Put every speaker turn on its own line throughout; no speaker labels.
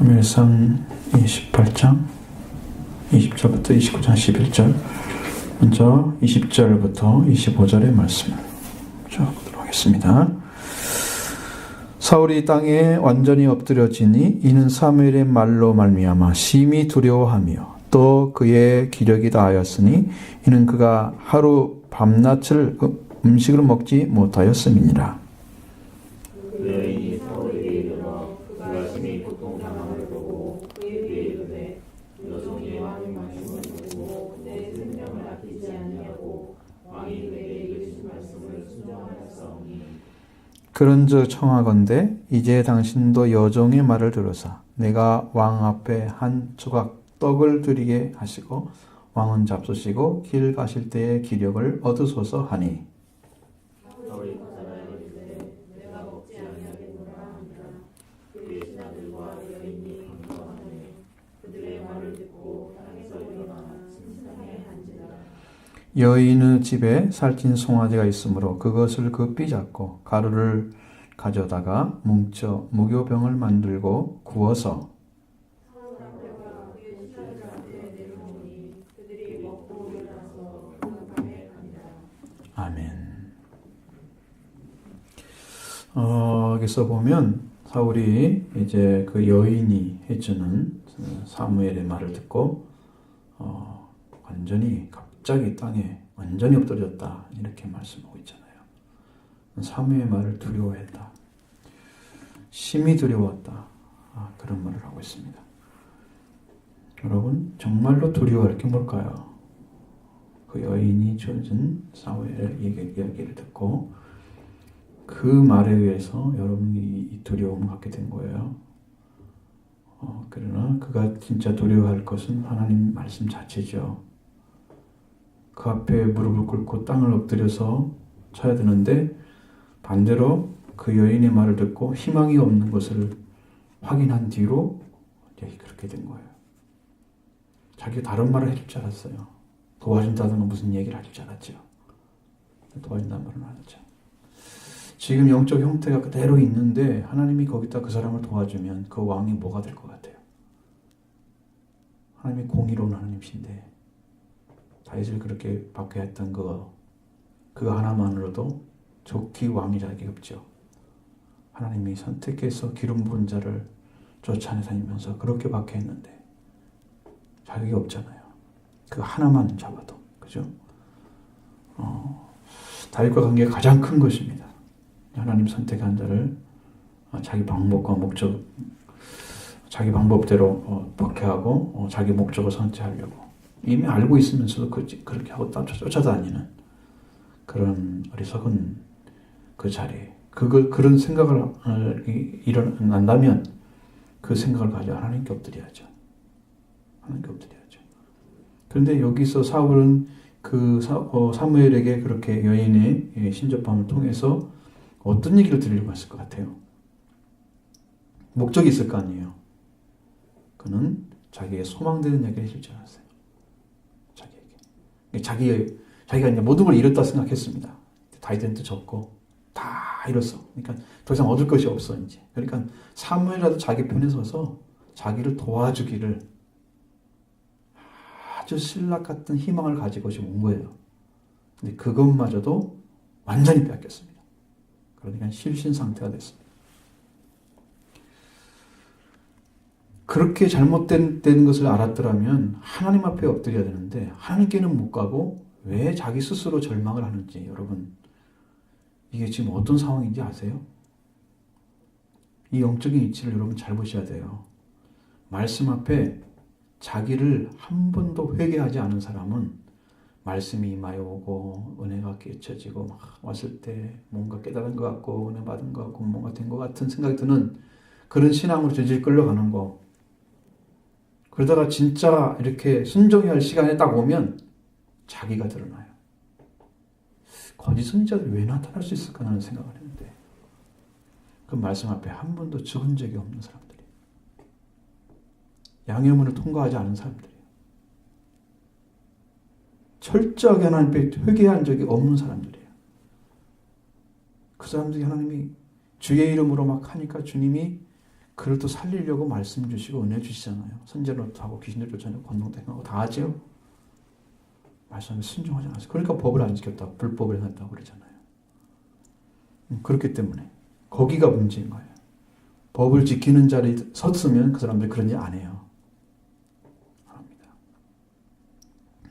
사무엘상 28장 20절부터 29장 11절, 먼저 20절부터 25절의 말씀을 보도록 하겠습니다. 사울이 땅에 완전히 엎드려지니 이는 사무엘의 말로 말미암아 심히 두려워하며 또 그의 기력이 다하였으니 이는 그가 하루 밤낮을 음식을 먹지 못하였음이니라.
그 여인이 사울에게 이르러 그가 심히 고통당함을 보고 그에게 이르되 여종이 왕의 말씀을 듣고 내 생명을 아끼지 아니하고 왕이 내게 이르신 말씀을 순종하였사오니
그런즉 청하건대 이제 당신도 여종의 말을 들으사 내가 왕 앞에 한 조각 떡을 드리게 하시고 왕은 잡수시고 길 가실 때의 기력을 얻으소서 하니
사울이 거절하여 이르되 내가 먹지 아니하겠노라 하니라. 그의 신하들과 여인이 반가워하매 그들의 말을 듣고 땅에서 일어나 침상에 앉으라.
여인의 집에 살찐 송아지가 있으므로 그것을 급히 잡고 가루를 가져다가 뭉쳐 무교병을 만들고 구워서 아멘. 여기서 보면 사울이 이제 그 여인이 해주는 사무엘의 말을 듣고 완전히 갑자기 땅에 완전히 엎드렸다 이렇게 말씀하고 있잖아요. 사무엘의 말을 두려워했다. 심히 두려웠다. 그런 말을 하고 있습니다. 여러분 정말로 두려워할 게 뭘까요? 그 여인이 주어진 사무엘의 이야기를 듣고 그 말에 의해서 여러분이 이 두려움을 갖게 된 거예요. 그러나 그가 진짜 두려워할 것은 하나님 말씀 자체죠. 그 앞에 무릎을 꿇고 땅을 엎드려서 쳐야 되는데 반대로 그 여인의 말을 듣고 희망이 없는 것을 확인한 뒤로 그렇게 된 거예요. 자기가 다른 말을 해줄 줄 알았어요. 도와준다든가 무슨 얘기를 할 줄 알았죠. 도와준다는 말은 안 했죠. 지금 영적 형태가 그대로 있는데 하나님이 거기다 그 사람을 도와주면 그 왕이 뭐가 될 것 같아요? 하나님이 공의로운 하나님이신데 다윗을 그렇게 박해했던 그거 하나만으로도 좋게 왕이 자격이 없죠. 하나님이 선택해서 기름 부은 자를 쫓아내다니면서 그렇게 박해했는데 자격이 없잖아요. 그 하나만 잡아도, 그죠? 다윗과 관계가 가장 큰 것입니다. 하나님 선택한 자를 자기 방법과 목적, 자기 방법대로 박해하고 자기 목적을 성취하려고 이미 알고 있으면서도 그렇게 하고 쫓아다니는 그런 어리석은 그 자리에 그런 생각을 일어난다면 그 생각을 가지고 하나님께 엎드려야죠. 하나님께 엎드려야죠. 그런데 여기서 사울은 그 사무엘에게 그렇게 여인의 신접함을 통해서 어떤 얘기를 들으려고 했을 것 같아요? 목적이 있을 거 아니에요. 그는 자기의 소망되는 얘기를 해줄 줄 알았어요. 자기가 이제 모든 걸 잃었다 생각했습니다. 다윗한테 졌고 다 잃었어. 그러니까 더 이상 얻을 것이 없어 이제. 그러니까 사무엘이라도 자기 편에 서서 자기를 도와주기를 아주 신락 같은 희망을 가지고 지금 온 거예요. 근데 그것마저도 완전히 빼앗겼습니다. 그러니까 실신 상태가 됐습니다. 그렇게 잘못된 것을 알았더라면 하나님 앞에 엎드려야 되는데 하나님께는 못 가고 왜 자기 스스로 절망을 하는지 여러분 이게 지금 어떤 상황인지 아세요? 이 영적인 이치를 여러분 잘 보셔야 돼요. 말씀 앞에 자기를 한 번도 회개하지 않은 사람은 말씀이 임하여 오고 은혜가 끼쳐지고 막 왔을 때 뭔가 깨달은 것 같고 은혜 받은 것 같고 뭔가 된 것 같은 생각이 드는 그런 신앙으로 질질 끌려가는 거. 그러다가 진짜 이렇게 순종해야 할 시간에 딱 오면 자기가 드러나요. 거짓 선지자들이 왜 나타날 수 있을까 하는 생각을 했는데 그 말씀 앞에 한 번도 적은 적이 없는 사람들이 양해문을 통과하지 않은 사람들이에요. 철저하게 하나님 앞에 회개한 적이 없는 사람들이에요. 그 사람들이 하나님이 주의 이름으로 막 하니까 주님이 그를 또 살리려고 말씀 주시고 은혜 주시잖아요. 선제로도 하고 귀신들 쫓아내고 권능도 행하고 다 하죠. 말씀에 순종하지 않았어요. 그러니까 법을 안 지켰다. 불법을 해놨다고 그러잖아요. 그렇기 때문에 거기가 문제인 거예요. 법을 지키는 자리에 섰으면 그 사람들이 그런 일 안 해요. 합니다.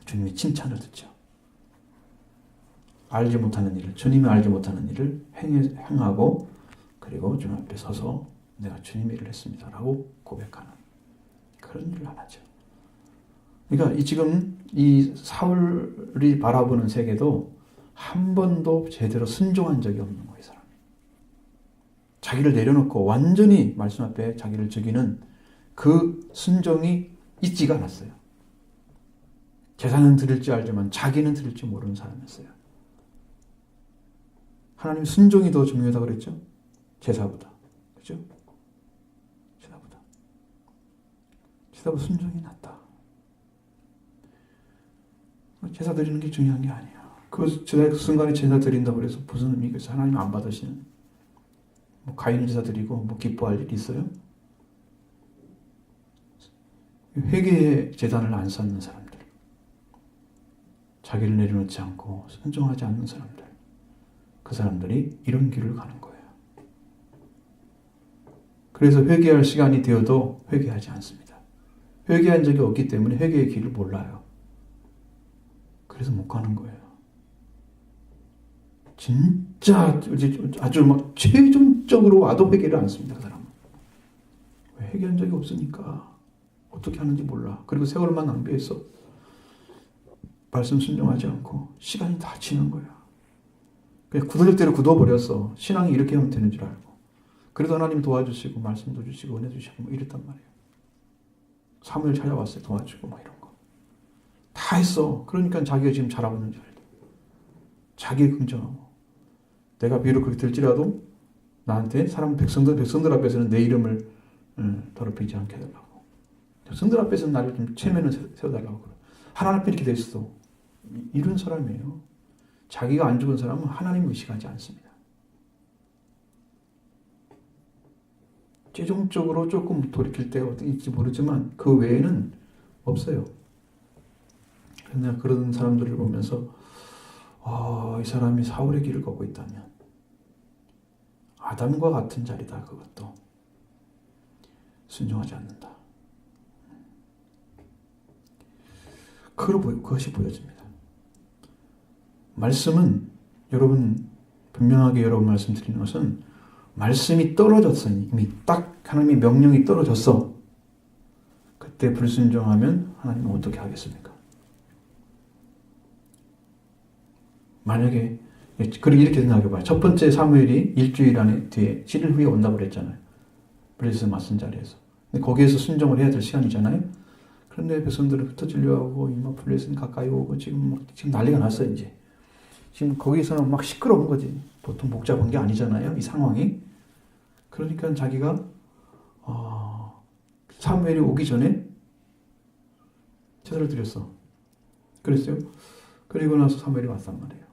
주님이 칭찬을 듣죠. 알지 못하는 일을, 주님이 알지 못하는 일을 행하고 그리고 주님 앞에 서서 내가 주님의 일을 했습니다 라고 고백하는 그런 일을 안 하죠. 그러니까 지금 이 사울이 바라보는 세계도 한 번도 제대로 순종한 적이 없는 거예요. 이 사람이. 자기를 내려놓고 완전히 말씀 앞에 자기를 죽이는 그 순종이 있지가 않았어요. 제사는 드릴 줄 알지만 자기는 드릴 줄 모르는 사람이었어요. 하나님 순종이 더 중요하다고 그랬죠? 제사보다. 그죠? 제사보다 순종이 낫다. 제사 드리는 게 중요한 게 아니에요. 그 순간에 제사 드린다고 해서 무슨 의미겠어요? 하나님 안 받으시는. 뭐 가인 제사 드리고 뭐 기뻐할 일이 있어요? 회개의 제단을 안 쌓는 사람들. 자기를 내려놓지 않고 순종하지 않는 사람들. 그 사람들이 이런 길을 가는 거예요. 그래서 회개할 시간이 되어도 회개하지 않습니다. 회개한 적이 없기 때문에 회개의 길을 몰라요. 그래서 못 가는 거예요. 진짜 아주 막 최종적으로 와도 회개를 안 씁니다. 그 사람은. 왜 회개한 적이 없으니까 어떻게 하는지 몰라. 그리고 세월만 낭비해서 말씀 순종하지 않고 시간이 다 치는 거야. 그냥 굳을 대로 굳어버렸어. 신앙이 이렇게 하면 되는 줄 알고. 그래도 하나님 도와주시고 말씀도 주시고 은혜 주시고 뭐 이랬단 말이에요. 사무엘 찾아왔어요. 도와주고 뭐 이런 거. 다 했어. 그러니까 자기가 지금 잘하고 있는 줄 알고. 자기 긍정하고. 내가 비록 그렇게 될지라도 나한테 사람 백성들 앞에서는 내 이름을 더럽히지 않게 해달라고. 백성들 앞에서는 나를 좀 체면을 세워달라고. 하나님 앞에 이렇게 돼 있어. 이런 사람이에요. 자기가 안 죽은 사람은 하나님 의식하지 않습니다. 최종적으로 조금 돌이킬 때가 어떻게 있을지 모르지만 그 외에는 없어요. 그런데 그런 사람들을 보면서 이 사람이 사울의 길을 걷고 있다면 아담과 같은 자리다. 그것도 순종하지 않는다. 그것이 보여집니다. 말씀은 여러분 분명하게 여러분 말씀드리는 것은 말씀이 떨어졌어. 이미 딱 하나님의 명령이 떨어졌어. 그때 불순종하면 하나님은 어떻게 하겠습니까? 만약에 이렇게 생각해봐요. 첫 번째 사무엘이 일주일 안에 뒤에 7일 후에 온다고 그랬잖아요. 블레셋 맞선 자리에서. 근데 거기에서 순종을 해야 될 시간이잖아요. 그런데 백성들은 흩어지려 하고 이마 블레셋 가까이 오고 지금 난리가 났어요. 이제 지금 거기서는 막 시끄러운 거지. 보통 복잡한 게 아니잖아요. 이 상황이. 그러니까 자기가 사무엘이 오기 전에 제사를 드렸어. 그랬어요. 그리고 나서 사무엘이 왔단 말이에요.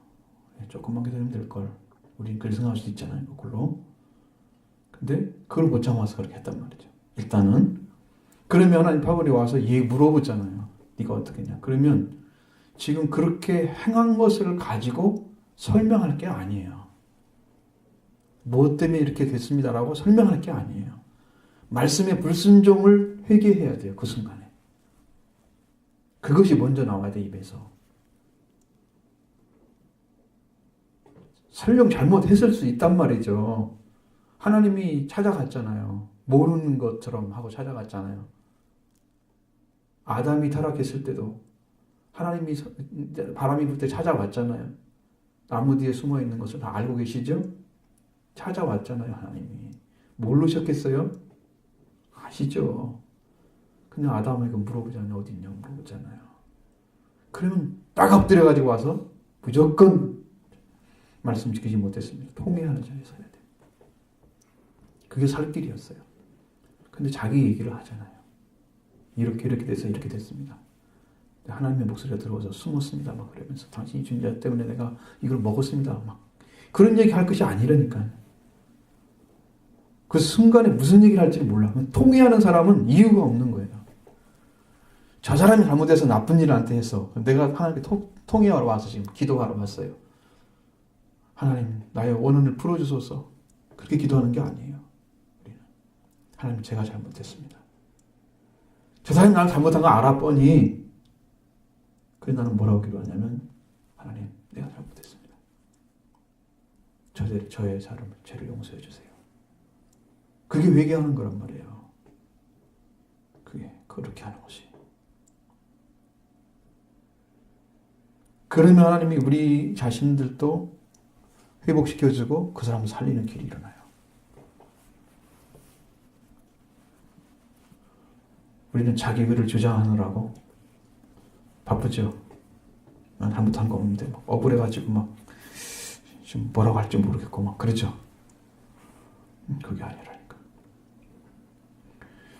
조금만 기다리면 될걸. 우린 그렇게 생각할 수도 있잖아요. 그걸로. 근데 그걸 못 참아서 그렇게 했단 말이죠. 일단은. 그러면 하나님 바울이 와서 물어보잖아요. 네가 어떻게 했냐. 그러면 지금 그렇게 행한 것을 가지고 설명할 게 아니에요. 무엇 때문에 이렇게 됐습니다라고 설명할 게 아니에요. 말씀의 불순종을 회개해야 돼요. 그 순간에. 그것이 먼저 나와야 돼, 입에서. 설령 잘못했을 수 있단 말이죠. 하나님이 찾아갔잖아요. 모르는 것처럼 하고 찾아갔잖아요. 아담이 타락했을 때도 하나님이 바람이 불 때 찾아왔잖아요. 나무 뒤에 숨어 있는 것을 다 알고 계시죠? 찾아왔잖아요, 하나님이. 모르셨겠어요? 아시죠? 그냥 아담에게 물어보잖아요. 어디 있냐고 물어보잖아요. 그러면 딱 엎드려가지고 와서 무조건 말씀 지키지 못했습니다. 통회하는 자리에 서야 돼요. 그게 살 길이었어요. 근데 자기 얘기를 하잖아요. 이렇게 돼서 이렇게 됐습니다. 하나님의 목소리가 들어와서 숨었습니다. 막 그러면서 당신이 준 자 때문에 내가 이걸 먹었습니다. 막 그런 얘기 할 것이 아니라니까요. 그 순간에 무슨 얘기를 할지 몰라. 통회하는 사람은 이유가 없는 거예요. 저 사람이 잘못해서 나쁜 일을 한테 했어. 내가 하나님께 통회하러 와서 지금 기도하러 왔어요. 하나님, 나의 원한을 풀어주소서. 그렇게 기도하는 게 아니에요. 우리는. 하나님, 제가 잘못했습니다. 저 사람이 나를 잘못한 거 알아 뻔히. 그래서 나는 뭐라고 기도하냐면, 하나님, 내가 잘못했습니다. 저의 죄를 용서해 주세요. 그게 회개하는 거란 말이에요. 그게 그렇게 하는 것이. 그러면 하나님이 우리 자신들도 회복시켜주고 그 사람을 살리는 길이 일어나요. 우리는 자기 의를 주장하느라고 바쁘죠. 난 잘못한 거 없는데 막 억울해가지고 막 지금 뭐라고 할지 모르겠고 막 그러죠. 그게 아니라니까.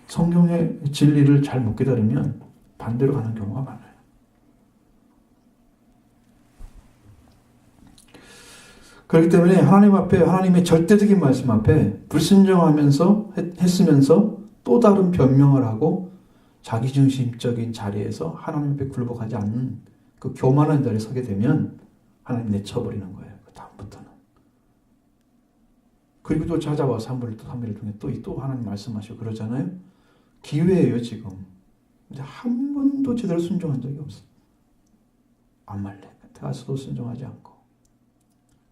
성경의 진리를 잘 못 깨달으면 반대로 가는 경우가 많아요. 그렇기 때문에 하나님 앞에, 하나님의 절대적인 말씀 앞에 불순종하면서 했으면서 또 다른 변명을 하고 자기중심적인 자리에서 하나님 앞에 굴복하지 않는 그 교만한 자리에 서게 되면 하나님 내쳐버리는 거예요. 그 다음부터는. 그리고 또 찾아와서 3일을 통해 또 하나님 말씀하시고 그러잖아요. 기회예요, 지금. 근데 한 번도 제대로 순종한 적이 없어. 아말렉 가서도 순종하지 않고.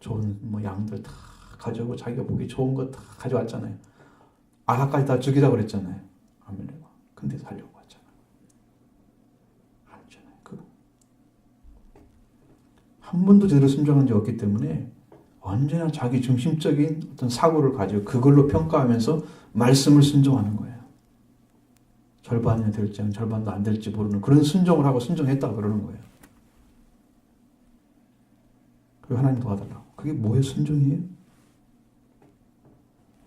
좋은 양들 다 가져오고 자기가 보기 좋은 거 다 가져왔잖아요. 아가까지 다 죽이라고 그랬잖아요. 아멜렉. 근데 살려고 왔잖아요. 아니잖아요. 한 번도 제대로 순종한 적이 없기 때문에 언제나 자기 중심적인 어떤 사고를 가지고 그걸로 평가하면서 말씀을 순종하는 거예요. 절반이나 될지 절반도 안 될지 모르는 그런 순종을 하고 순종했다고 그러는 거예요. 그리고 하나님 도와달라고. 그게 뭐의 순종이에요?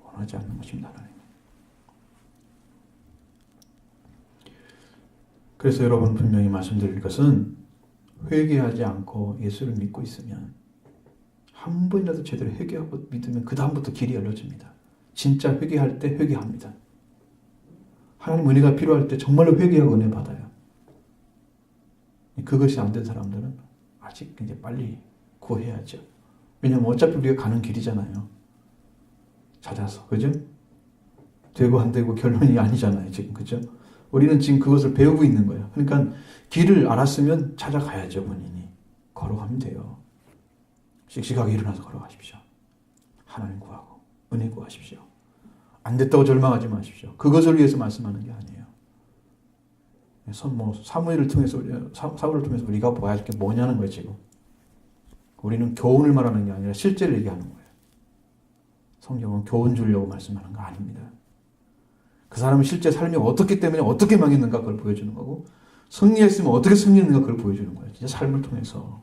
원하지 않는 것입니다. 하나님. 그래서 여러분 분명히 말씀드릴 것은 회개하지 않고 예수를 믿고 있으면 한 번이라도 제대로 회개하고 믿으면 그 다음부터 길이 열려집니다. 진짜 회개할 때 회개합니다. 하나님 은혜가 필요할 때 정말로 회개하고 은혜 받아요. 그것이 안 된 사람들은 아직 이제 빨리 구해야죠. 왜냐면 어차피 우리가 가는 길이잖아요. 찾아서. 그죠? 되고 안 되고 결론이 아니잖아요. 지금. 그죠? 우리는 지금 그것을 배우고 있는 거예요. 그러니까 길을 알았으면 찾아가야죠. 본인이. 걸어가면 돼요. 씩씩하게 일어나서 걸어가십시오. 하나님 구하고 은혜 구하십시오. 안 됐다고 절망하지 마십시오. 그것을 위해서 말씀하는 게 아니에요. 사무엘을 통해서 사울을 통해서 우리가 봐야 할 게 뭐냐는 거예요. 지금. 우리는 교훈을 말하는 게 아니라 실제를 얘기하는 거예요. 성경은 교훈 주려고 말씀하는 거 아닙니다. 그 사람의 실제 삶이 어떻기 때문에 어떻게 망했는가 그걸 보여주는 거고 승리했으면 어떻게 승리했는가 그걸 보여주는 거예요. 진짜 삶을 통해서.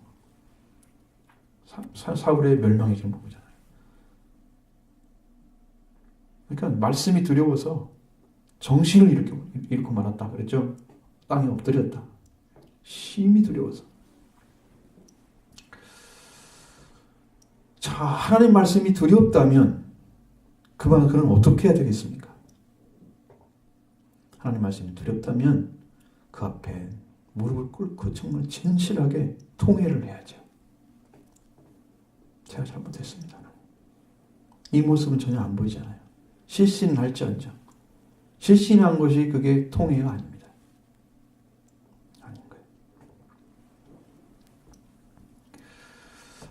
사울의 멸망의 지금 보잖아요. 그러니까 말씀이 두려워서 정신을 잃고 말았다 그랬죠. 땅에 엎드렸다. 심히 두려워서. 자, 하나님 말씀이 두렵다면 그는 어떻게 해야 되겠습니까? 하나님 말씀이 두렵다면 그 앞에 무릎을 꿇고 정말 진실하게 통회를 해야죠. 제가 잘못했습니다. 이 모습은 전혀 안 보이잖아요. 실신은 할지언정. 실신한 것이 그게 통회가 아닙니다. 아닌 거예요.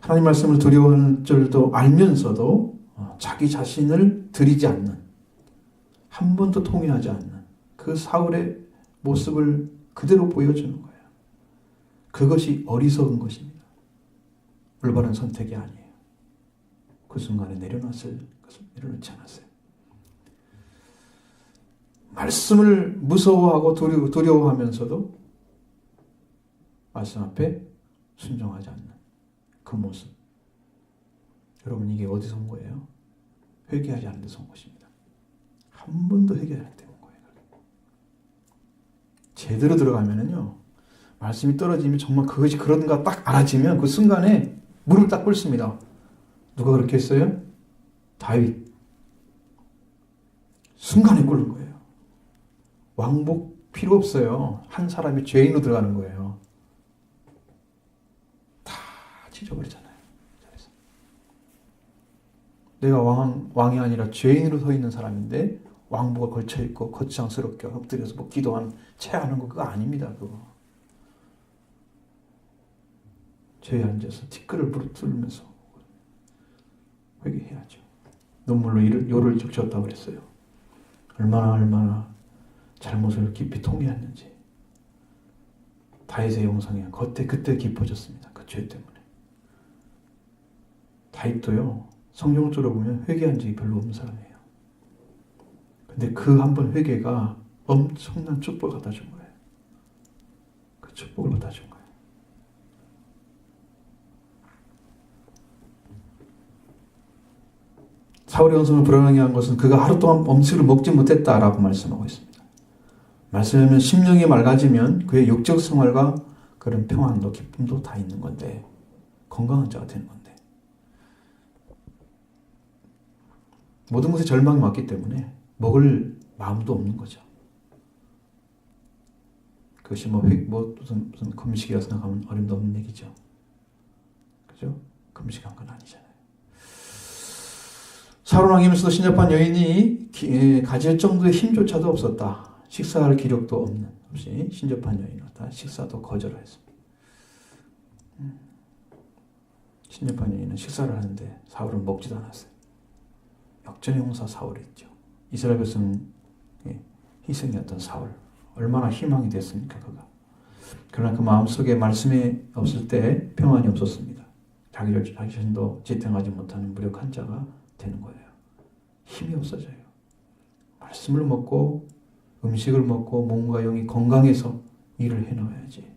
하나님 말씀을 두려워하는 줄도 알면서도 자기 자신을 드리지 않는, 한 번도 통회하지 않는 그 사울의 모습을 그대로 보여주는 거예요. 그것이 어리석은 것입니다. 올바른 선택이 아니에요. 그 순간에 내려놓지 않았어요. 말씀을 무서워하고 두려워하면서도 말씀 앞에 순종하지 않는 그 모습. 여러분 이게 어디서 온 거예요? 회개하지 않는 데서 온 것입니다. 한 번도 회개하지 않는 데서 온 거예요. 제대로 들어가면은요, 말씀이 떨어지면 정말 그것이 그런가 딱 알아지면 그 순간에 무릎을 딱 꿇습니다. 누가 그렇게 했어요? 다윗. 순간에 꿇는 거예요. 왕복 필요 없어요. 한 사람이 죄인으로 들어가는 거예요. 다 찢어버리잖아요. 그래서 내가 왕이 아니라 죄인으로 서 있는 사람인데 왕복을 걸쳐 입고 거창스럽게 엎드려서 뭐 기도하는 체하는 거 그거 아닙니다. 그거. 죄에 앉아서 티끌을 부르면서 회개해야죠. 눈물로 요를 적셨다고 그랬어요. 얼마나 잘못을 깊이 통회했는지. 다윗의 영성이 그때 깊어졌습니다. 그 죄 때문에. 다윗도요, 성경적으로 보면 회개한 적이 별로 없는 사람이에요. 근데 그 한 번 회개가 엄청난 축복을 갖다 준 거예요. 그 축복을 갖다 준 거예요. 사울의 영성을 불안하게 한 것은 그가 하루 동안 음식을 먹지 못했다라고 말씀하고 있습니다. 말씀하면 심령이 맑아지면 그의 육적 생활과 그런 평안도 기쁨도 다 있는 건데 건강한 자가 되는 건데 모든 것에 절망이 왔기 때문에 먹을 마음도 없는 거죠. 그것이 무슨 금식이라 생각하면 어림도 없는 얘기죠. 그죠? 금식한 건 아니잖아요. 사울 왕이면서도 신접한 여인이 가질 정도의 힘조차도 없었다. 식사할 기력도 없이 신접한 여인이었다. 식사도 거절을 했습니다. 신접한 여인은 식사를 하는데 사울은 먹지도 않았어요. 역전의 용사 사울이 있죠. 이스라엘 백성 희생이었던 사울. 얼마나 희망이 됐습니까, 그가. 그러나 그 마음속에 말씀이 없을 때 평안이 없었습니다. 자기 자신도 지탱하지 못하는 무력한 자가 되는 거예요. 힘이 없어져요. 말씀을 먹고 음식을 먹고 몸과 영이 건강해서 일을 해놓아야지.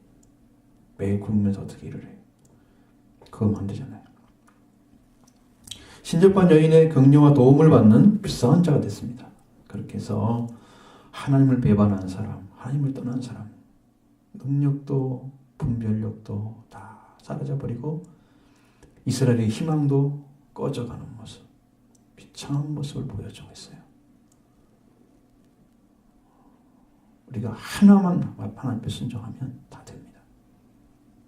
매일 굶으면서 어떻게 일을 해요? 그건 안 되잖아요. 신접한 여인의 격려와 도움을 받는 불쌍한 자가 됐습니다. 그렇게 해서 하나님을 배반한 사람, 하나님을 떠난 사람, 능력도 분별력도 다 사라져버리고 이스라엘의 희망도 꺼져가는 모습, 비참한 모습을 보여주고 있어요. 우리가 하나만 하나님 앞에 순종하면 다 됩니다.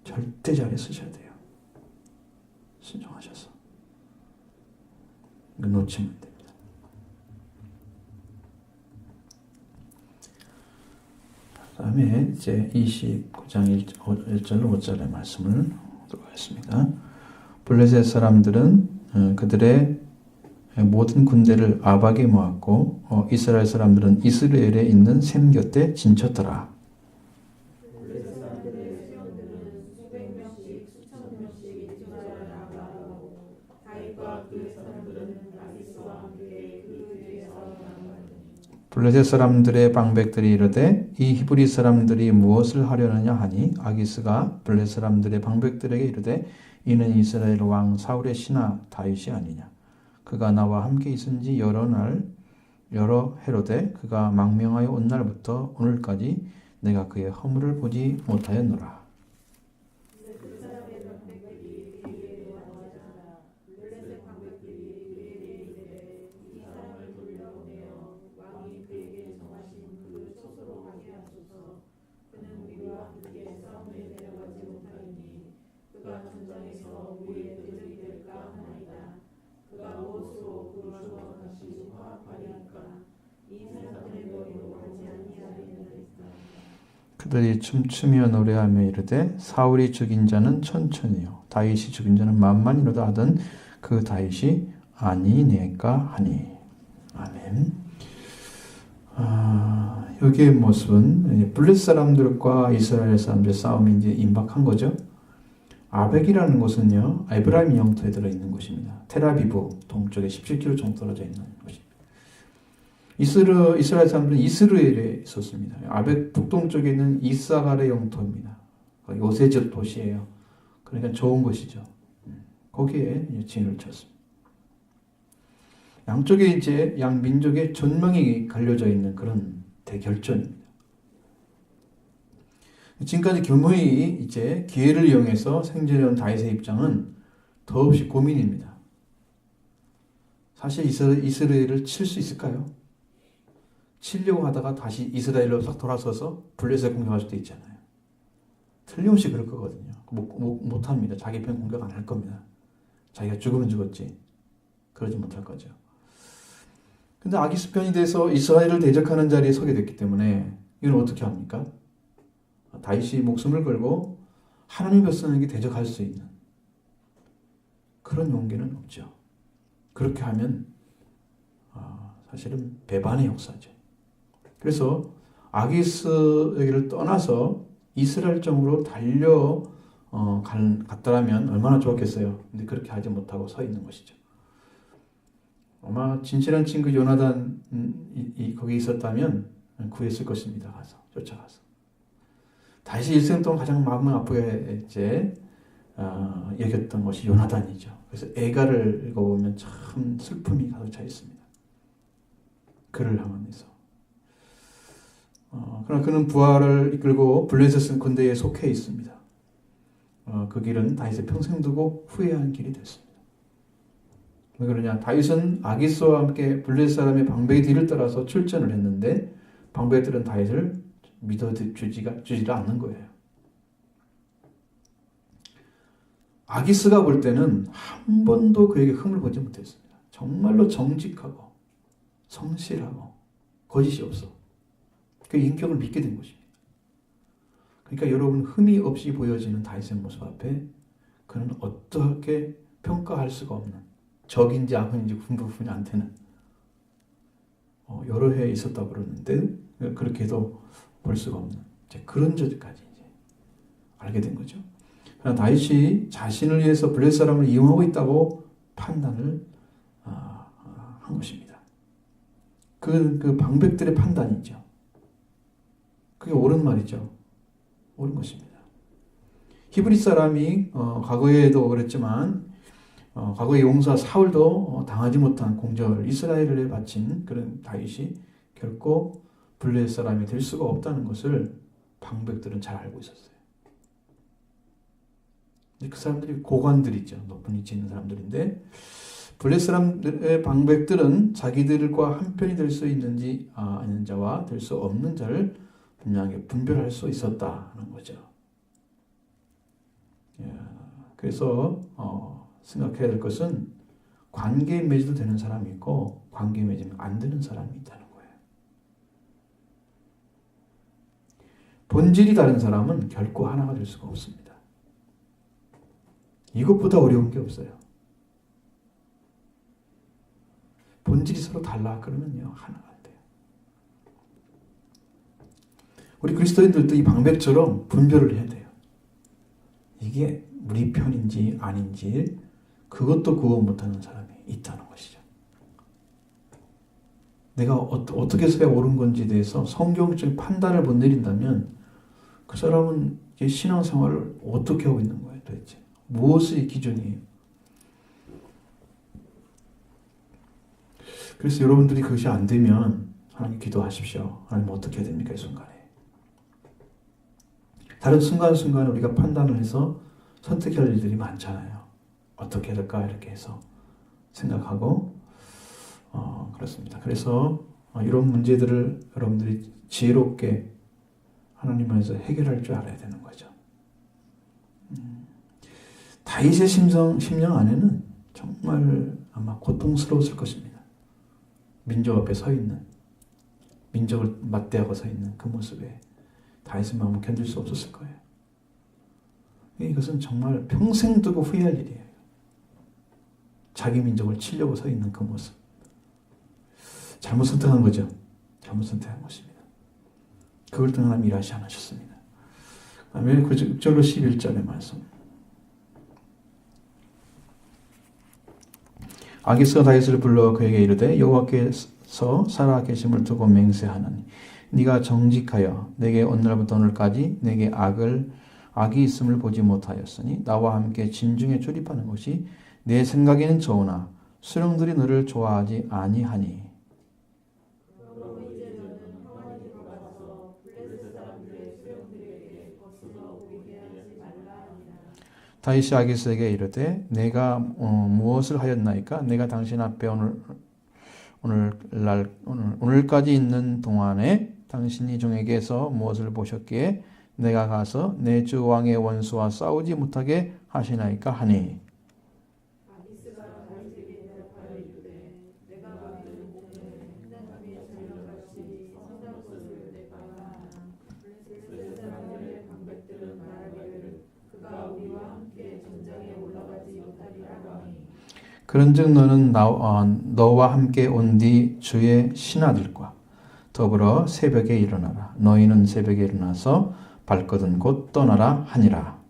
절대 자리에 서셔야 돼요. 순종하셔서. 이거 놓치면 됩니다. 그 다음에 이제 29장 1절로 5절의 말씀을 보도록 하겠습니다. 블레셋 사람들은 그들의 모든 군대를 아박에 모았고 이스라엘 사람들은 이스라엘에 있는 샘 곁에 진쳤더라. 블레셋 사람들의 방백들이 이르되 이 히브리 사람들이 무엇을 하려느냐 하니 아기스가 블레셋 사람들의 방백들에게 이르되 이는 이스라엘 왕 사울의 신하 다윗이 아니냐. 그가 나와 함께 있은 지 여러 해로되 그가 망명하여 온 날부터 오늘까지 내가 그의 허물을 보지 못하였노라. 그들이 춤추며 노래하며 이르되 사울이 죽인 자는 천천히요 다윗이 죽인 자는 만만이로다 하던 그 다윗이 아니네까 하니. 아멘. 여기의 모습은 블레셋 사람들과 이스라엘 사람들의 싸움이 이제 임박한 거죠. 아벡이라는 곳은요 에브라임 영토에 들어있는 곳입니다. 텔아비브 동쪽에 17km 정도 떨어져 있는 곳입니다. 이스라엘 사람들은 이스라엘에 있었습니다. 아벡 북동쪽에 있는 이사갈의 영토입니다. 요새적 도시예요. 그러니까 좋은 곳이죠. 거기에 진을 쳤습니다. 양쪽에 이제 양 민족의 전망이 갈려져 있는 그런 대결전입니다. 지금까지 교묘히 이제 기회를 이용해서 생존해온 다윗의 입장은 더없이 고민입니다. 사실 이스라엘을 칠 수 있을까요? 치려고 하다가 다시 이스라엘로 싹 돌아서서 블레셋에 공격할 수도 있잖아요. 틀림없이 그럴 거거든요. 못합니다. 자기 편 공격 안 할 겁니다. 자기가 죽으면 죽었지. 그러지 못할 거죠. 근데 아기스 편이 돼서 이스라엘을 대적하는 자리에 서게 됐기 때문에 이건 어떻게 합니까? 다윗이 목숨을 걸고 하나님 백성에게 대적할 수 있는 그런 용기는 없죠. 그렇게 하면 사실은 배반의 역사죠. 그래서 아기스에게를 떠나서 이스라엘 쪽으로 갔더라면 얼마나 좋았겠어요. 근데 그렇게 하지 못하고 서 있는 것이죠. 아마 진실한 친구 요나단이 거기 있었다면 구했을 것입니다. 쫓아가서. 다윗이 일생 동안 가장 마음을 아프게 여겼던 것이 요나단이죠. 그래서 애가를 읽어보면 참 슬픔이 가득 차 있습니다. 그를 향하면서. 그러나 그는 부하를 이끌고 블레셋 군대에 속해 있습니다. 그 길은 다윗의 평생 두고 후회한 길이 됐습니다. 왜 그러냐? 다윗은 아기스와 함께 블레셋 사람의 방백의 뒤를 따라서 출전을 했는데 방백들은 다윗을 믿어주지를 않는 거예요. 아기스가 볼 때는 한 번도 그에게 흠을 보지 못했습니다. 정말로 정직하고 성실하고 거짓이 없어. 그 인격을 믿게 된 것입니다. 그러니까 여러분 흠이 없이 보여지는 다윗의 모습 앞에 그는 어떻게 평가할 수가 없는 적인지 악인지 분별이 안 되는 여러 해 있었다고 그러는데 그렇게도 볼 수가 없는 그런 저까지 이제 알게 된 거죠. 그러나 다윗이 자신을 위해서 블레셋 사람을 이용하고 있다고 판단을 한 것입니다. 그 방백들의 판단이죠. 그게 옳은 말이죠. 옳은 것입니다. 히브리 사람이 과거에도 그랬지만 과거의 용사 사울도 당하지 못한 공적을 이스라엘에 바친 그런 다윗이 결코 블레셋 사람이 될 수가 없다는 것을 방백들은 잘 알고 있었어요. 그 사람들이 고관들이죠. 높은 위치에 있는 사람들인데 블레셋 사람들의 방백들은 자기들과 한편이 될 수 있는지 아닌 자와 될 수 없는 자를 분명하게 분별할 수 있었다는 거죠. 그래서 생각해야 될 것은 관계에 맺어도 되는 사람이 있고 관계에 맺으면 안 되는 사람이 있다는 거예요. 본질이 다른 사람은 결코 하나가 될 수가 없습니다. 이것보다 어려운 게 없어요. 본질이 서로 달라 그러면요 하나가 안 돼요. 우리 그리스도인들도 이 방백처럼 분별을 해야 돼요. 이게 우리 편인지 아닌지 그것도 구분 못하는 사람이 있다는 것이죠. 내가 어떻게 해서야 옳은 건지에 대해서 성경적인 판단을 못 내린다면 그 사람은 신앙생활을 어떻게 하고 있는 거예요 도대체? 무엇의 기준이에요? 그래서 여러분들이 그것이 안 되면 하나님 기도하십시오. 하나님 어떻게 해야 됩니까 이 순간에? 다른 순간순간에 우리가 판단을 해서 선택할 일들이 많잖아요. 어떻게 해야 될까 이렇게 해서 생각하고 그렇습니다. 그래서 이런 문제들을 여러분들이 지혜롭게 하나님 안에서 해결할 줄 알아야 되는 거죠. 다윗의 심령 안에는 정말 아마 고통스러웠을 것입니다. 민족 앞에 서 있는, 민족을 맞대하고 서 있는 그 모습에 다윗의 마음을 견딜 수 없었을 거예요. 이것은 정말 평생 두고 후회할 일이에요. 자기 민족을 치려고 서 있는 그 모습. 잘못 선택한 거죠. 잘못 선택한 것입니다. 그걸 또 하나님 일하시 않으셨습니다. 그 다음에 9절로 11절의 말씀. 아기스가 다윗을 불러 그에게 이르되 여호와께서 살아 계심을 두고 맹세하노니 네가 정직하여 내게 오늘부터 오늘까지 내게 악이 있음을 보지 못하였으니 나와 함께 진중에 출입하는 것이 내 생각에는 좋으나 수령들이 너를 좋아하지 아니하니. 다윗이 아기스에게 이르되 내가 무엇을 하였나이까? 내가 당신 앞에 오늘까지 있는 동안에 당신이 종에게서 무엇을 보셨기에 내가 가서 내 주 왕의 원수와 싸우지 못하게 하시나이까 하니.
아기스가 다윗에게 대답하여 이르되 내가 받은 공은 행함이 전령같이 성난 것을 내가 하나 블레셋 사람들의 방백들은 말하기를 그가 우리와 함께 전장에 올라가지 못하리라 하니
그런즉 너는 너와 함께 온 뒤 주의 신하들과 더불어 새벽에 일어나라. 너희는 새벽에 일어나서 발거든 곧 떠나라 하니라.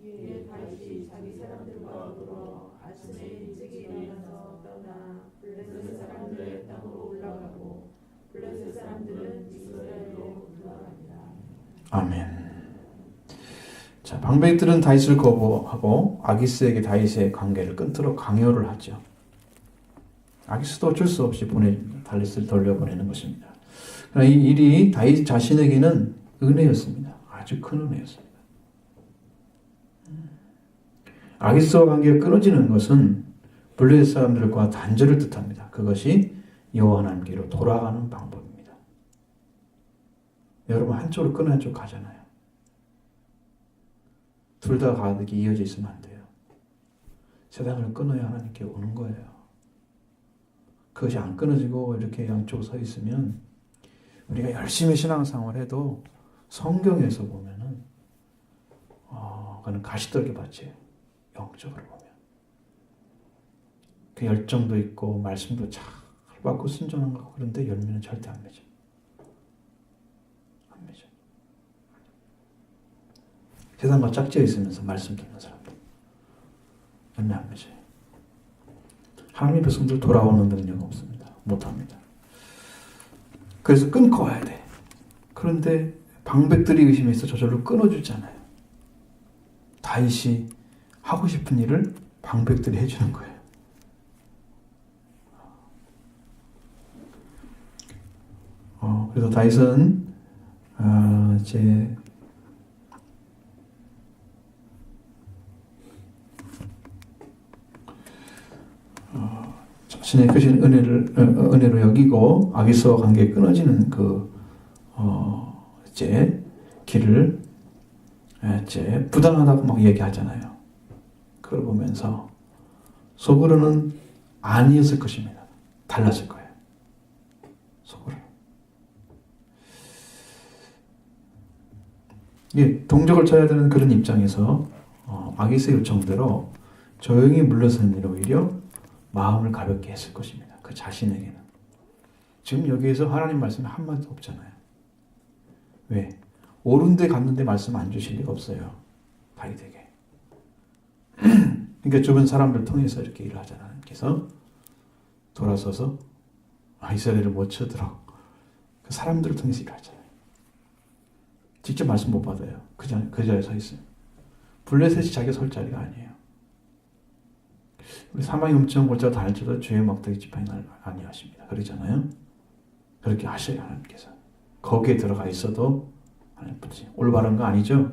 이에 다윗이 자기 사람들과 더불어 아침에 일찍 일어나서 떠나 블레셋 사람들의 땅으로 올라가고 블레셋 사람들은 이스라엘로 올라갑니다.
아멘. 자, 방백들은 다윗을 거부하고 아기스에게 다윗의 관계를 끊도록 강요를 하죠. 아기스도 어쩔 수 없이 다윗을 돌려보내는 것입니다. 그러나 이 일이 다윗 자신에게는 은혜였습니다. 아주 큰 은혜였습니다. 아기스와 관계가 끊어지는 것은 블레셋 사람들과 단절을 뜻합니다. 그것이 여호와 하나님께로 돌아가는 방법입니다. 여러분 한쪽으로 끊어 한쪽 가잖아요. 둘 다 가득히 이어져 있으면 안 돼요. 세상을 끊어야 하나님께 오는 거예요. 그것이 안 끊어지고 이렇게 양쪽 서 있으면 우리가 열심히 신앙생활을 해도 성경에서 보면은 그는 가시떨기 밭이에요. 영적으로 보면. 그 열정도 있고 말씀도 잘 받고 순종한 거 그런데 열매는 절대 안 맺어. 안 맺어. 세상과 짝지어 있으면서 말씀 듣는 사람들 열매 안 맺어요. 하나님의 백성들 돌아오는 능력 없습니다. 못합니다. 그래서 끊고 와야 돼. 그런데 방백들이 의심해서 저절로 끊어주잖아요. 다윗이 하고 싶은 일을 방백들이 해주는 거예요. 그래서 다윗은 이제 자신의 크신 은혜로 여기고 아기스와 관계 끊어지는 이제 길을 이제 부당하다고 막 얘기하잖아요. 그걸 보면서 속으로는 아니었을 것입니다. 달랐을 거예요. 속으로. 이게 동족을 쳐야 되는 그런 입장에서 아기스의 요청대로 조용히 물러서는 일 오히려 마음을 가볍게 했을 것입니다. 그 자신에게는. 지금 여기에서 하나님 말씀이 한마디도 없잖아요. 왜? 옳은 데 갔는데 말씀 안 주실 리가 없어요. 다윗에게. 그러니까 주변 사람들 통해서 이렇게 일을 하잖아요. 하나님께서 돌아서서 이스라엘을 못 쳐들어. 그 사람들을 통해서 일을 하잖아요. 직접 말씀 못 받아요. 그 자리에 서 있어요. 블레셋이 자기가 설 자리가 아니에요. 우리 사망의 음증 골짜기로 다닐지라도 죄의 막대기 지팡이 날 아니하십니다. 그러잖아요. 그렇게 하셔요. 하나님께서. 거기에 들어가 있어도 하나님 뿐이지. 올바른 거 아니죠?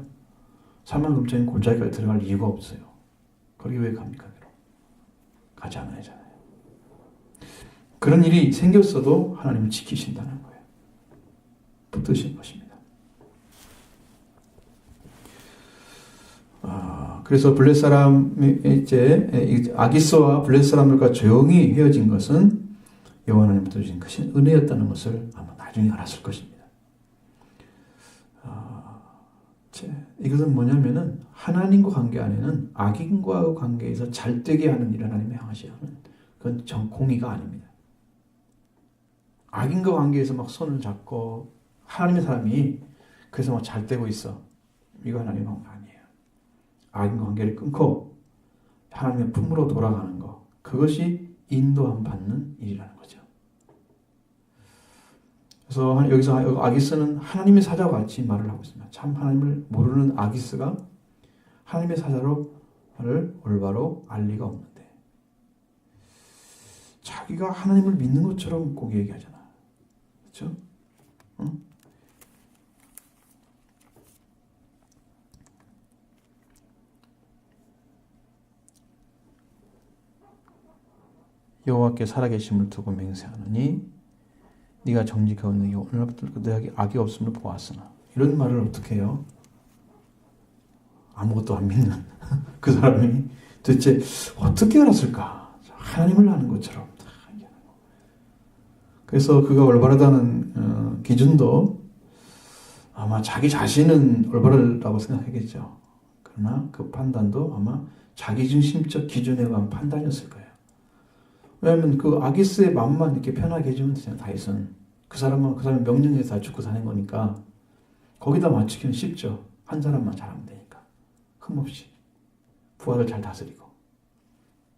사망의 음증 골짜기까지 들어갈 이유가 없어요. 거기 왜 갑니까? 가지 않아야잖아요. 그런 일이 생겼어도 하나님은 지키신다는 거예요. 붙드신 것입니다. 그래서 블레셋 사람이 이제 아기스와 블레셋 사람들과 조용히 헤어진 것은 여호와 하나님부터 주신 크신 은혜였다는 것을 아마 나중에 알았을 것입니다. 이것은 뭐냐면은 하나님과 관계 안에는 악인과의 관계에서 잘되게 하는 일을 하나님이 향하셔야 하는 그건 공의가 아닙니다. 악인과 관계에서 막 손을 잡고 하나님의 사람이 그래서 막 잘되고 있어. 이거 하나님의 관계 아니에요. 악인 관계를 끊고 하나님의 품으로 돌아가는 것. 그것이 인도함 받는 일이라는 거죠. 그래서 여기서 아기스는 하나님의 사자와 같이 말을 하고 있습니다. 참 하나님을 모르는 아기스가 하나님의 사자를 올바로 알 리가 없는데 자기가 하나님을 믿는 것처럼 꼭 얘기하잖아. 그렇죠? 응? 여호와께 살아계심을 두고 맹세하느니 네가 정직하고 너희 오늘부터 너에게 악이 없음을 보았으나. 이런 말을 어떻게 해요? 아무것도 안 믿는 그 사람이 도대체 어떻게 알았을까? 하나님을 아는 것처럼. 그래서 그가 올바르다는 기준도 아마 자기 자신은 올바르다고 생각하겠죠. 그러나 그 판단도 아마 자기중심적 기준에 의한 판단이었을 거예요. 왜냐하면 그 아기스의 마음만 이렇게 편하게 해주면 되잖아요. 다윗은 그 사람의 명령에 다 죽고 사는 거니까 거기다 맞추기는 쉽죠. 한 사람만 잘하면 되니까 흠없이 부하를 잘 다스리고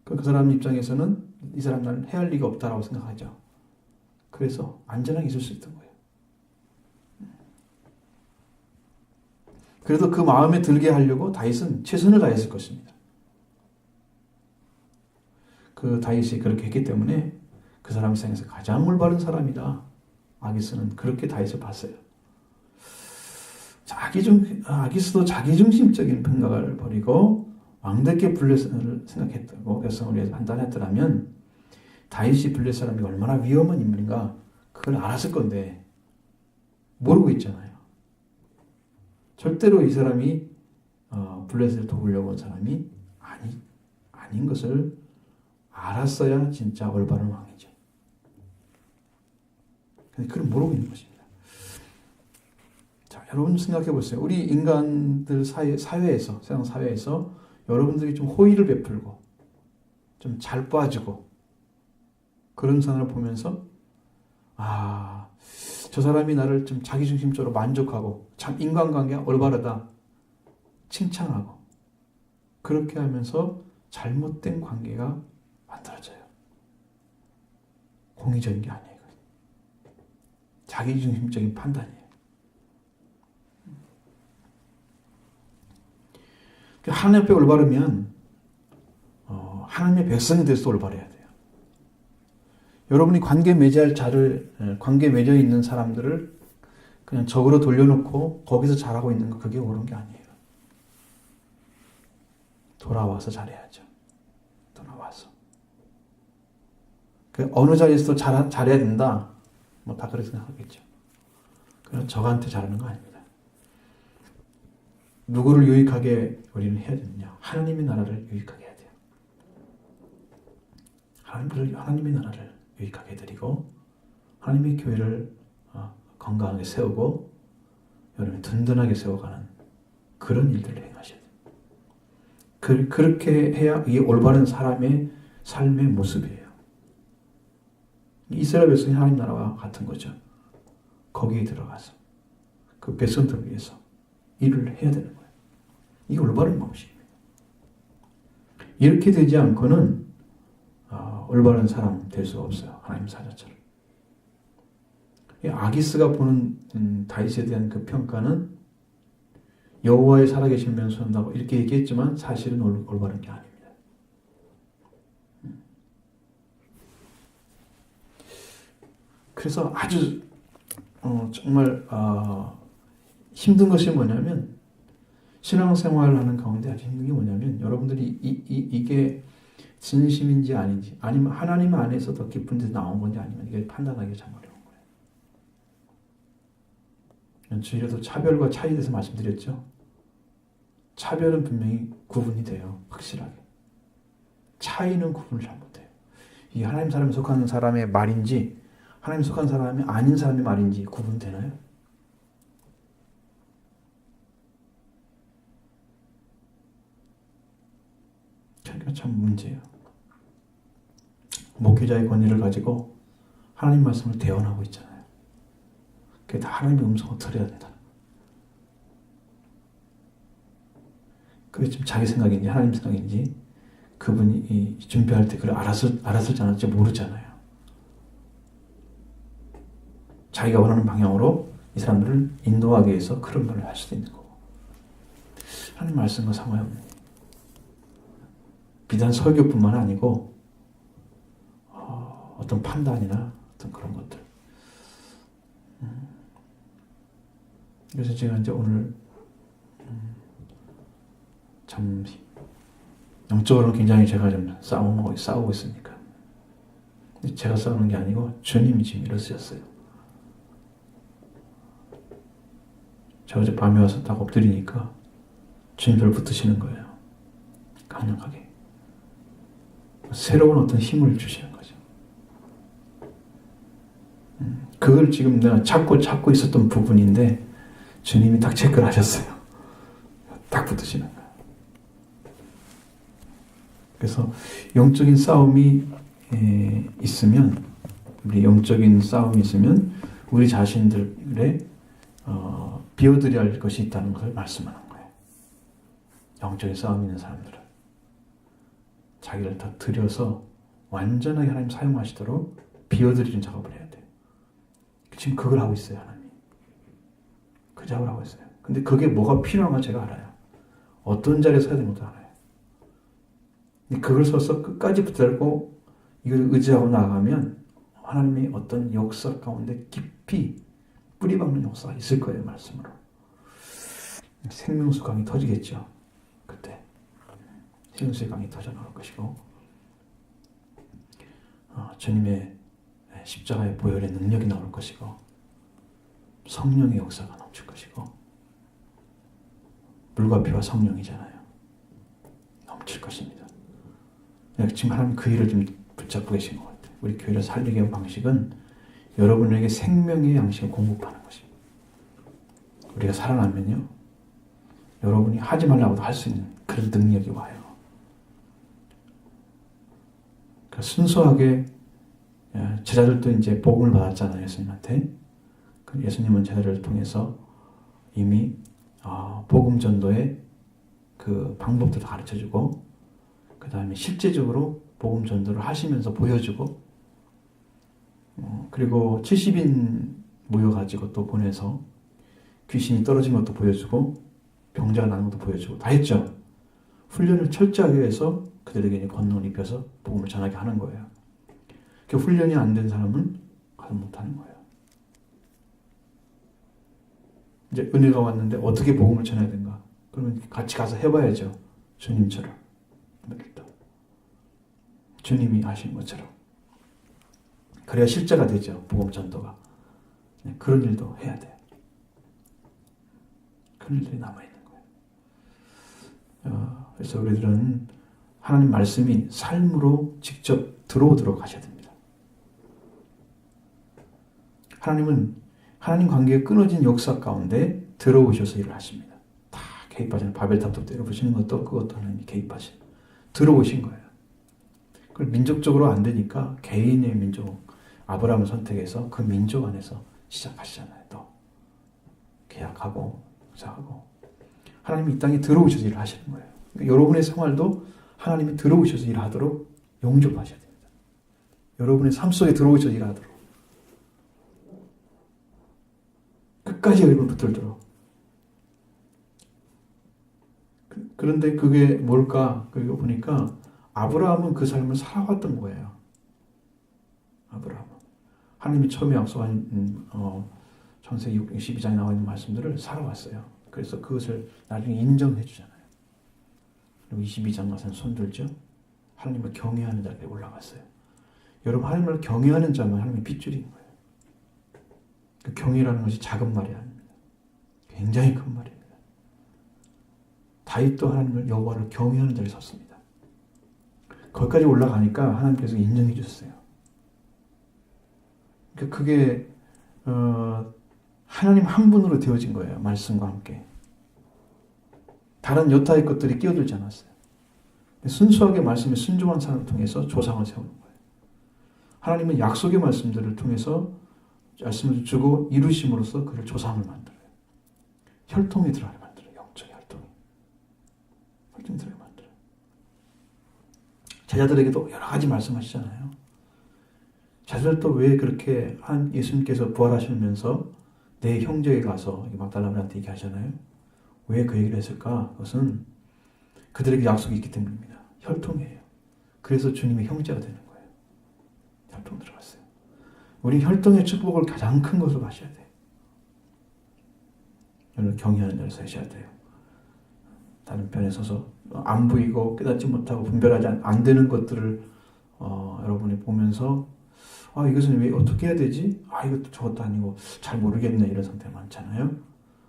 그 사람 입장에서는 이 사람 날 해할 리가 없다라고 생각하죠. 그래서 안전하게 있을 수 있던 거예요. 그래도 그 마음에 들게 하려고 다윗은 최선을 다했을 것입니다. 그 다윗이 그렇게 했기 때문에 그 사람 세상에서 가장 올바른 사람이다. 아기스는 그렇게 다윗을 봤어요. 아기스도 자기중심적인 생각을 버리고 왕답게 블레셋을 생각했다고 여성을 판단했더라면 다윗이 블레셋 사람이 얼마나 위험한 인물인가 그걸 알았을 건데 모르고 있잖아요. 절대로 이 사람이 블레셋을 도우려고 온 사람이 아닌 것을 알았어야 진짜 올바른 왕이죠. 근데 그걸 모르고 있는 것입니다. 자, 여러분 생각해 보세요. 우리 인간들 사회에서, 세상 사회에서 여러분들이 좀 호의를 베풀고 좀 잘 빠지고 그런 사람을 보면서 저 사람이 나를 좀 자기중심적으로 만족하고 참 인간관계가 올바르다 칭찬하고 그렇게 하면서 잘못된 관계가 만들어져요. 공의적인 게 아니에요. 자기중심적인 판단이에요. 하나님 앞에 올바르면 하나님의 백성이 돼서 올바르야 돼요. 여러분이 관계 맺어 있는 사람들을 그냥 적으로 돌려놓고 거기서 잘하고 있는 거 그게 옳은 게 아니에요. 돌아와서 잘해야죠. 돌아와서. 어느 자리에서도 잘해야 된다. 뭐 다 그렇게 생각하겠죠. 그럼 저한테 잘하는 거 아닙니다. 누구를 유익하게 우리는 해야 되느냐? 하나님의 나라를 유익하게 해야 돼요. 하나님의 나라를 유익하게 해드리고 하나님의 교회를 건강하게 세우고 여러분 든든하게 세워가는 그런 일들을 행하셔야 돼요. 그렇게 해야 이게 올바른 사람의 삶의 모습이에요. 이스라엘 백성이 하나님 나라와 같은 거죠. 거기에 들어가서 그 백성들을 위해서 일을 해야 되는 거예요. 이게 올바른 방식입니다. 이렇게 되지 않고는 올바른 사람 될 수가 없어요. 하나님 사자처럼. 아기스가 보는 다윗에 대한 그 평가는 여호와의 살아계신 면수한다고 이렇게 얘기했지만 사실은 올바른 게 아닙니다. 그래서 아주 정말 힘든 것이 뭐냐면 신앙생활을 하는 가운데 아주 힘든 게 뭐냐면 여러분들이 이게 진심인지 아닌지 아니면 하나님 안에서 더 깊은 데서 나온 건지 아니면 이게 판단하기가 참 어려운 거예요. 주일에도 차별과 차이에 대해서 말씀드렸죠. 차별은 분명히 구분이 돼요. 확실하게. 차이는 구분을 잘 못해요. 이 하나님 사람에 속하는 사람의 말인지 하나님 속한 사람이 아닌 사람의 말인지 구분되나요? 그러니까 참 문제예요. 목회자의 권위를 가지고 하나님 말씀을 대언하고 있잖아요. 그게 다 하나님의 음성을 들어야 된다. 그게 좀 자기 생각인지 하나님 생각인지 그분이 준비할 때 그걸 알았을지 안 알았을지 모르잖아요. 자기가 원하는 방향으로 이 사람들을 인도하기 위해서 그런 말을 할 수도 있는 거고. 하나님 말씀과 상관없는 비단 설교뿐만 아니고 어떤 판단이나 어떤 그런 것들. 그래서 제가 이제 오늘 참 영적으로는 굉장히 제가 좀 싸우고 있으니까 제가 싸우는 게 아니고 주님이 지금 이러셨어요. 저 어제 밤에 와서 딱 엎드리니까 주님 저를 붙드시는 거예요. 강력하게. 새로운 어떤 힘을 주시는 거죠. 그걸 지금 내가 찾고 있었던 부분인데 주님이 딱 체크를 하셨어요. 딱 붙으시는 거예요. 그래서 영적인 싸움이 있으면, 우리 영적인 싸움이 있으면 우리 자신들의 비워드려야 할 것이 있다는 것을 말씀하는 거예요. 영적인 싸움이 있는 사람들은 자기를 더 들여서 완전하게 하나님 사용하시도록 비워드리는 작업을 해야 돼요. 지금 그걸 하고 있어요, 하나님. 그 작업을 하고 있어요. 근데 그게 뭐가 필요한 건 제가 알아요. 어떤 자리에 서야 되는 것도 알아요. 근데 그걸 서서 끝까지 붙들고 이걸 의지하고 나가면 하나님의 어떤 역사 가운데 깊이 뿌리박는 역사가 있을 거예요, 말씀으로. 생명수 강이 터지겠죠. 그때 생명수의 강이 터져 나올 것이고, 주님의 십자가의 보혈의 능력이 나올 것이고, 성령의 역사가 넘칠 것이고, 물과 피와 성령이잖아요. 넘칠 것입니다. 지금 하나님 그 일을 좀 붙잡고 계신 것 같아요. 우리 교회를 살리게 한 방식은 여러분에게 생명의 양식을 공급하는 것입니다. 우리가 살아나면요, 여러분이 하지 말라고도 할 수 있는 그런 능력이 와요. 그러니까 순수하게 제자들도 이제 복음을 받았잖아요, 예수님한테. 예수님은 제자들을 통해서 이미 복음 전도의 그 방법들을 가르쳐주고, 그 다음에 실제적으로 복음 전도를 하시면서 보여주고, 그리고 70인 모여가지고 또 보내서 귀신이 떨어진 것도 보여주고, 병자가 나는 것도 보여주고, 다 했죠. 훈련을 철저하게 해서 그들에게 권능을 입혀서 복음을 전하게 하는 거예요. 그 훈련이 안 된 사람은 가서 못하는 거예요. 이제 은혜가 왔는데 어떻게 복음을 전해야 되는가? 그러면 같이 가서 해봐야죠. 주님처럼. 주님이 하신 것처럼. 그래야 실제가 되죠. 복음 전도가. 그런 일도 해야 돼요. 그런 일들이 남아있는 거예요. 그래서 우리들은 하나님 말씀이 삶으로 직접 들어오도록 하셔야 됩니다. 하나님은 하나님 관계가 끊어진 역사 가운데 들어오셔서 일을 하십니다. 다 개입하시는, 바벨탑도 때려부시는 것도 그것도 하나님이 개입하신, 들어오신 거예요. 그걸 민족적으로 안 되니까 개인의 민족, 아브라함을 선택해서 그 민족 안에서 시작하시잖아요. 또 계약하고 역사하고 하나님이 이 땅에 들어오셔서 일을 하시는 거예요. 그러니까 여러분의 생활도 하나님이 들어오셔서 일하도록 용접하셔야 됩니다. 여러분의 삶 속에 들어오셔서 일하도록 끝까지 여러분 붙들도록. 그런데 그게 뭘까? 그리고 보니까 아브라함은 그 삶을 살아왔던 거예요. 아브라함은 하나님이 처음에 약속한 창세기 12장에 나와 있는 말씀들을 살아왔어요. 그래서 그것을 나중에 인정해 주잖아요. 그리고 22장 가서는 손들죠. 하나님을 경외하는 자리에 올라갔어요. 여러분, 하나님을 경외하는 자만 하나님의 핏줄인 거예요. 그 경외라는 것이 작은 말이 아닙니다. 굉장히 큰 말입니다. 다윗도 하나님을, 여호와를 경외하는 자리에 섰습니다. 거기까지 올라가니까 하나님께서 인정해 주셨어요. 그러니까 그게 하나님 한 분으로 되어진 거예요. 말씀과 함께. 다른 여타의 것들이 끼어들지 않았어요. 순수하게 말씀에 순종한 사람을 통해서 조상을 세우는 거예요. 하나님은 약속의 말씀들을 통해서 말씀을 주고 이루심으로써 그를 조상을 만들어요. 혈통에 들어가게 만들어요. 영적인 혈통에. 혈통에 들어가게 만들어요. 제자들에게도 여러 가지 말씀하시잖아요. 제자들도 왜 그렇게 예수님께서 부활하시면서 내 형제에 가서 막달라한테 얘기하잖아요. 왜 그 얘기를 했을까? 그것은 그들에게 약속이 있기 때문입니다. 혈통이에요. 그래서 주님의 형제가 되는 거예요. 혈통 들어갔어요. 우리 혈통의 축복을 가장 큰 것으로 마셔야 돼요. 여러분, 경외하는 자를 서셔야 돼요. 다른 편에 서서 안 보이고 깨닫지 못하고 분별하지 안 되는 것들을 여러분이 보면서 아, 이것은 왜 어떻게 해야 되지? 아, 이것도 저것도 아니고 잘 모르겠네. 이런 상태 많잖아요.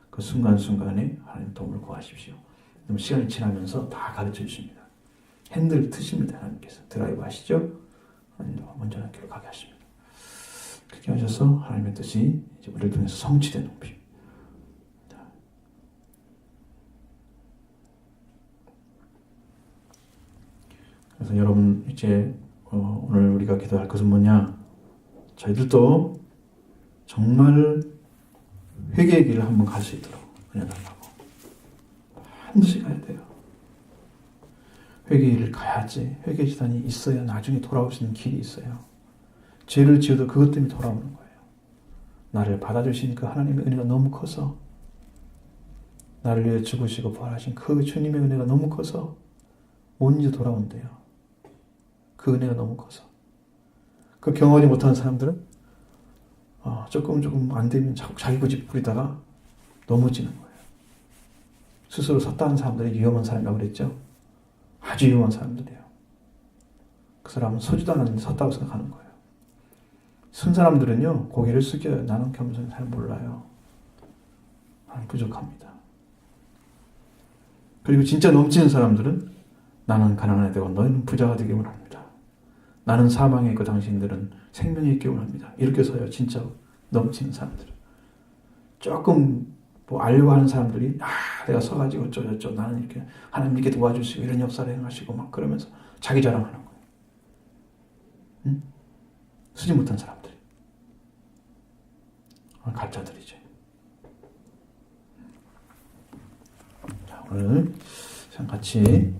그 순간순간에 하나님 도움을 구하십시오. 그럼 시간이 지나면서 다 가르쳐 주십니다. 핸들 트십니다. 하나님께서. 드라이브 하시죠? 하나님도 운전할 길을 가게 하십니다. 그렇게 하셔서 하나님의 뜻이 이제 우리를 통해서 성취되는 것입니다. 그래서 여러분 이제 오늘 우리가 기도할 것은 뭐냐? 저희들도 정말 회개의 길을 한번 갈 수 있도록 은혜달라고 반드시 가야 돼요. 회개의 길을 가야지. 회개 지단이 있어야 나중에 돌아올 수 있는 길이 있어요. 죄를 지어도 그것 때문에 돌아오는 거예요. 나를 받아주시니까 하나님의 은혜가 너무 커서, 나를 위해 죽으시고 부활하신 그 주님의 은혜가 너무 커서 온전히 돌아온대요. 그 은혜가 너무 커서. 그 경험하지 못하는 사람들은 조금 안 되면 자기 고집 부리다가 넘어지는 거예요. 스스로 섰다는 사람들이 위험한 사람이라고 그랬죠. 아주 위험한 사람들이에요. 그 사람은 서지도 않았는데 섰다고 생각하는 거예요. 순 사람들은요, 고개를 숙여요. 나는 겸손히 잘 몰라요. 나는 부족합니다. 그리고 진짜 넘치는 사람들은 나는 가난하게 되고 너희는 부자가 되기 원합니다. 나는 사망에 있고 당신들은 생명에 있기 원합니다. 이렇게 서요. 진짜 넘치는 사람들은. 조금 알려고 하는 사람들이 내가 서가지고 어쩌고저쩌고 나는 이렇게 하나님 이렇게 도와주시고 이런 역사를 행하시고 막 그러면서 자기 자랑하는 거예요. 응? 쓰지 못한 사람들이. 가짜들이죠. 자, 오늘 같이